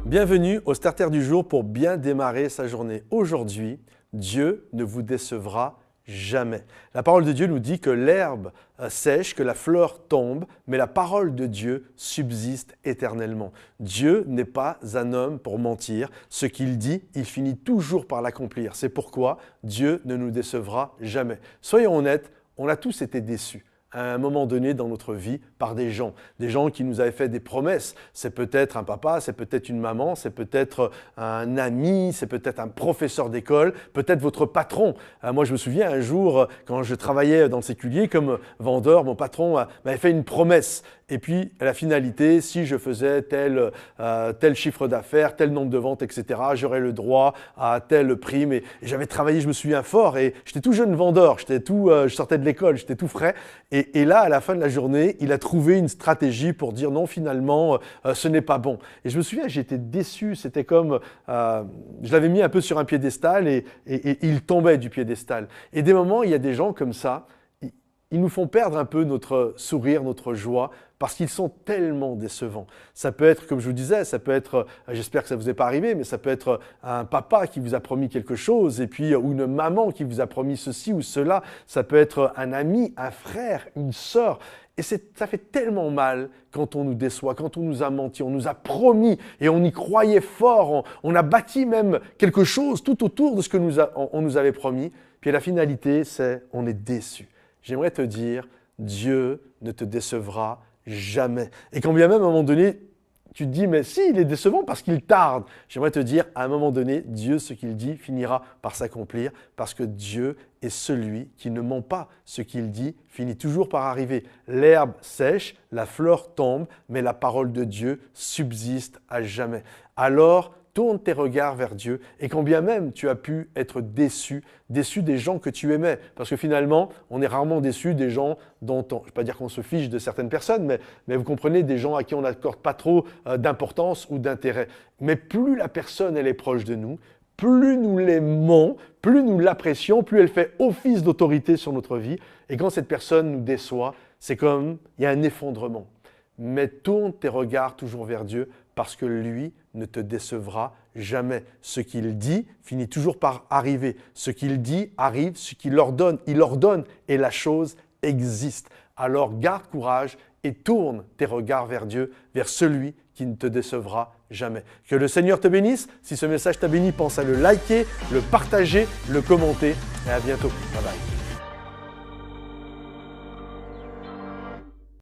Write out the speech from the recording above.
Bienvenue au Starter du jour pour bien démarrer sa journée. Aujourd'hui, Dieu ne vous décevra jamais. La parole de Dieu nous dit que l'herbe sèche, que la fleur tombe, mais la parole de Dieu subsiste éternellement. Dieu n'est pas un homme pour mentir. Ce qu'il dit, il finit toujours par l'accomplir. C'est pourquoi Dieu ne nous décevra jamais. Soyons honnêtes, on a tous été déçus à un moment donné dans notre vie par des gens qui nous avaient fait des promesses. C'est peut-être un papa, c'est peut-être une maman, c'est peut-être un ami, c'est peut-être un professeur d'école, peut-être votre patron. Moi, je me souviens un jour, quand je travaillais dans le séculier comme vendeur, mon patron m'avait fait une promesse. Et puis, la finalité, si je faisais tel chiffre d'affaires, tel nombre de ventes, etc., j'aurais le droit à telle prime. Et j'avais travaillé, je me souviens fort, et j'étais tout jeune vendeur, je sortais de l'école, j'étais tout frais. Et là, à la fin de la journée, il a trouvé une stratégie pour dire non, finalement, ce n'est pas bon. Et je me souviens, j'étais déçu. C'était comme, je l'avais mis un peu sur un piédestal et il tombait du piédestal. Et des moments, il y a des gens comme ça, ils nous font perdre un peu notre sourire, notre joie, parce qu'ils sont tellement décevants. Ça peut être, comme je vous disais, ça peut être, j'espère que ça ne vous est pas arrivé, mais ça peut être un papa qui vous a promis quelque chose, et puis ou une maman qui vous a promis ceci ou cela. Ça peut être un ami, un frère, une sœur. Et ça fait tellement mal quand on nous déçoit, quand on nous a menti, on nous a promis et on y croyait fort, on a bâti même quelque chose tout autour de ce que on nous avait promis. Puis la finalité, c'est on est déçu. J'aimerais te dire, Dieu ne te décevra jamais. Et quand bien même, à un moment donné, tu te dis, mais si, il est décevant parce qu'il tarde. J'aimerais te dire, à un moment donné, Dieu, ce qu'il dit, finira par s'accomplir parce que Dieu est celui qui ne ment pas. Ce qu'il dit finit toujours par arriver. L'herbe sèche, la fleur tombe, mais la parole de Dieu subsiste à jamais. Alors, tourne tes regards vers Dieu et quand bien même tu as pu être déçu des gens que tu aimais. Parce que finalement, on est rarement déçu des gens dont je ne vais pas dire qu'on se fiche de certaines personnes, mais vous comprenez, des gens à qui on n'accorde pas trop d'importance ou d'intérêt. Mais plus la personne elle est proche de nous, plus nous l'aimons, plus nous l'apprécions, plus elle fait office d'autorité sur notre vie. Et quand cette personne nous déçoit, c'est comme il y a un effondrement. Mais tourne tes regards toujours vers Dieu parce que lui ne te décevra jamais. Ce qu'il dit finit toujours par arriver. Ce qu'il dit arrive, ce qu'il ordonne, il ordonne et la chose existe. Alors garde courage et tourne tes regards vers Dieu, vers celui qui ne te décevra jamais. Que le Seigneur te bénisse. Si ce message t'a béni, pense à le liker, le partager, le commenter et à bientôt. Bye bye.